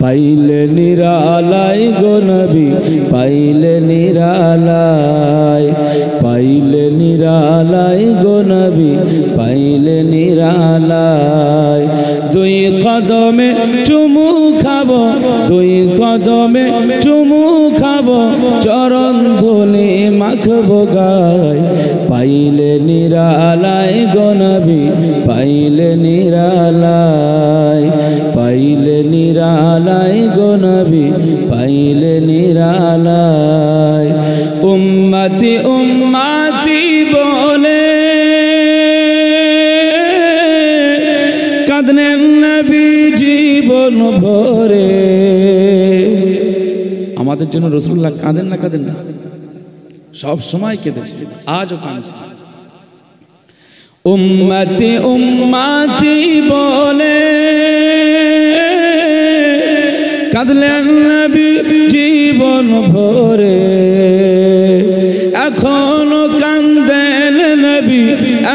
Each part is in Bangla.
পাইলে নিরালাই গো নবী পাইলে নিরালাই পাইলে নিরালাই গো নবী পাইলে নিরালাই দুই কদমে চুমু খাবো দুই কদমে চুমু খাবো চরণ ধুলি মাখবো গায় পাইলে নিরালাই গো নবী পাইলে নিরালাই পাইলে নিরালাই গো নবী পাইলে নিরালাই উম্মতি উম্মতি বলে কাঁদলেন নবী জীবন ভরে। আমাদের জন্য রাসূলুল্লাহ কাঁদেন না কাঁদেন না? সব সময় কেঁদেছে, আজও কাঁদছে। উম্মতি উম্মতি বলে কাঁদলেন নবী জীবন ভরে। এখনো কাঁদেন নবী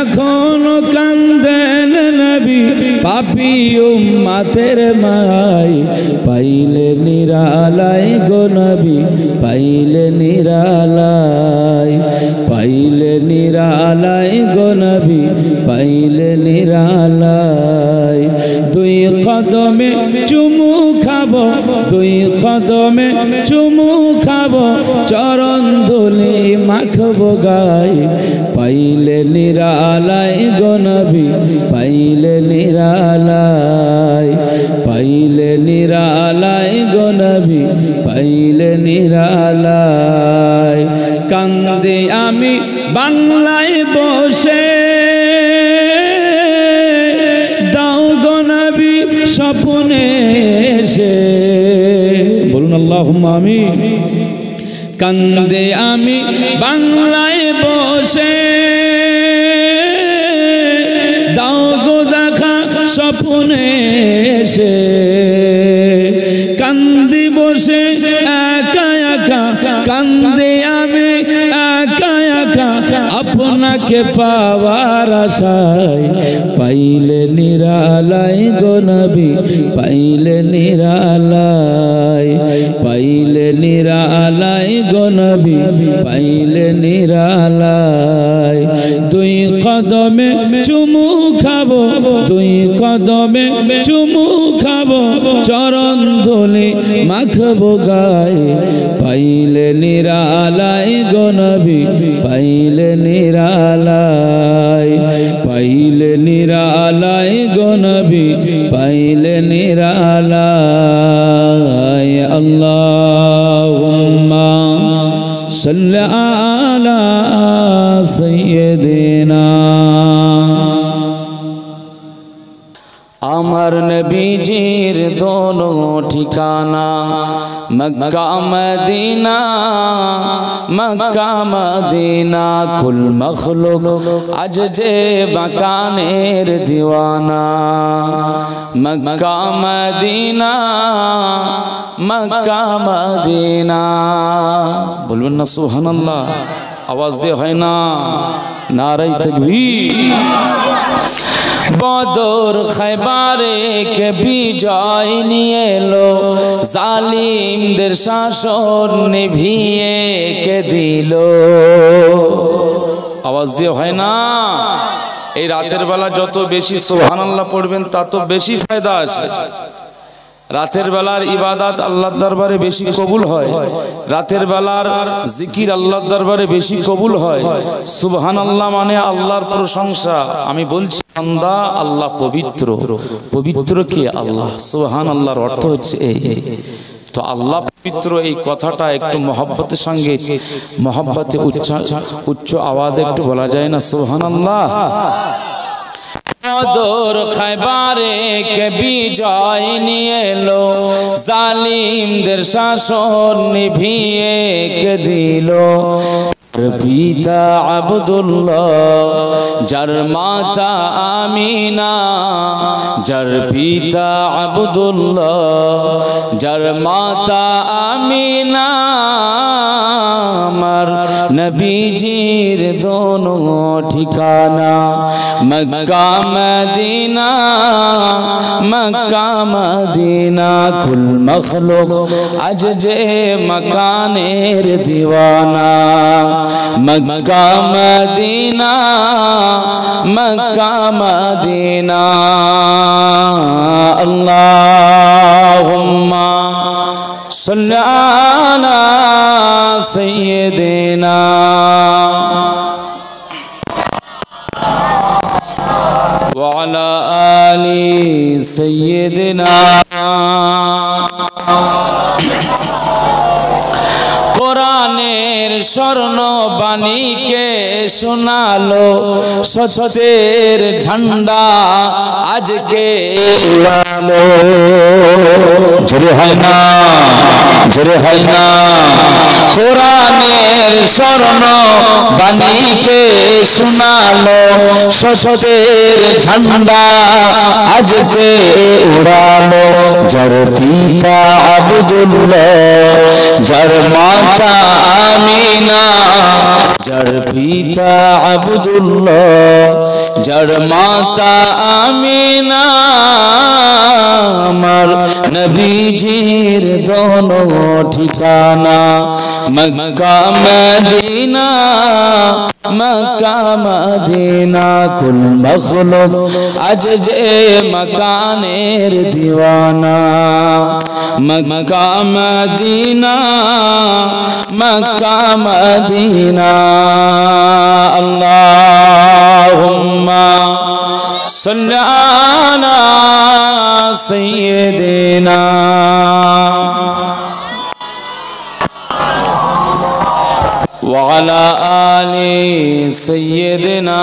এখনো কাঁদেন নবী পাপী উম্মতের মাই পাইলে নিরালাই গো নবী পাইলে নিরালাই পাইলে নিরালাই গো নবী পাইলে নিরালাই দুই কদমে চুমু খাবো দুই কদমে চুমু খাবো চরণ ধুলি মাখবো গায় পাইলে নিরালাই গো নবী পাইলে নিরালাই পাইলে নিরালাই গো নবী পাইলে নিরালাই কান্দে আমি বাংলায় বসে দাও গো নবী স্বপ্নে এসে বলুন আল্লাহুম্মা আমিন। কান্দে আমি বাংলায় বসে দাও গো দেখা স্বপ্নে এসে কান্দি বসে একা একা কান্দে আমি একা একা আপনাকে পাওয়ার আশায় পাইলে নিরালাই গো নবী পাইলে নিরালাই পাইলে নিরালাই গো নবী পাইলে নিরালাই দুই কদমে চুমু খাবো দুই কদমে চুমু খাবো চরণ ধুলি মাখবো গায়ে পাইলে নিরালাই গো নবী পাইলে নিরালাই পাইলে নিরালাই গো নবী পাইলে নিরালাই আল্লাহুম্মা সাল্লি আলা সাইয়্যিদিনা। আমার নবীজির দোনো ঠিকানা মক্কা মদিনা মক্কা মদিনা কুল মখলুক আজ যে বাকানের দিওয়ানা মক্কা মদিনা মক্কা মদিনা। বলবেন না সুবহানাল্লাহ? আওয়াজ দিয়ে হয় না? নারায়ে তাকবীর। বদর খায়বারে কে বিজয় নিয়ে এলো জালিমদের শাসন নিভিয়ে কে দিল। আওয়াজ দিয়ে হয় না? এই রাতের বেলা যত বেশি সুবহানাল্লাহ পড়বেন তত বেশি ফায়দা আছে। রাতের বেলার ইবাদত আল্লাহর দরবারে বেশি কবুল হয়, রাতের বেলার জিকির আল্লাহর দরবারে বেশি কবুল হয়। সুবহানাল্লাহ মানে আল্লাহর প্রশংসা। আমি বলছি বান্দা আল্লাহ পবিত্র, পবিত্র কে? আল্লাহ। সুবহানাল্লাহর অর্থ হচ্ছে এই। তো আল্লাহ পবিত্র এই কথাটা একটু মহব্বতের সঙ্গে মহব্বতে উচ্চ আওয়াজে একটু বলা যায় না সুবহানাল্লাহ? বদর খায়বারে কে বিজয় নিয়ে এলো জালিমদের শাসন নিভিয়ে কে দিল। পিতা আব্দুল্লাহ যার মাতা আমিনা যার পিতা আব্দুল্লাহ যার মাতা আমিনা আমার নবীজির দোনো ঠিকানা मक्का मदीना मक्का मदीना कुल मखलूक आज जे मकानेर दीवाना मक्का मदीना मक्का मदीना अल्लाहुम्मा सल्ली अला सय्यिदिना व अला आलि सय्यिदिना কোরআনের স্বর্ণ বাণীকে শোনালো সত্যের ঝান্ডা আজকে উড়ালো জোরে হয় না কোরআনের স্বর্ণ বাণীকে শোনালো সত্যের ঝান্ডা আজকে উড়ালো যার পিতা আব্দুল্লাহ যার মাতা আমিনা যার পিতা আব্দুল্লাহ যার মাতা আমিনা আমার নবীজির দোনো ঠিকানা মক্কা মদিনা মক্কা মদিনা কুল মখলুক আজ যে মকানের দিওয়ানা মক্কা মদিনা মক্কা মদিনা আল্লাহুম্মা সাল্লি আলা সাইয়্যিদিনা وعلى آل سيدنا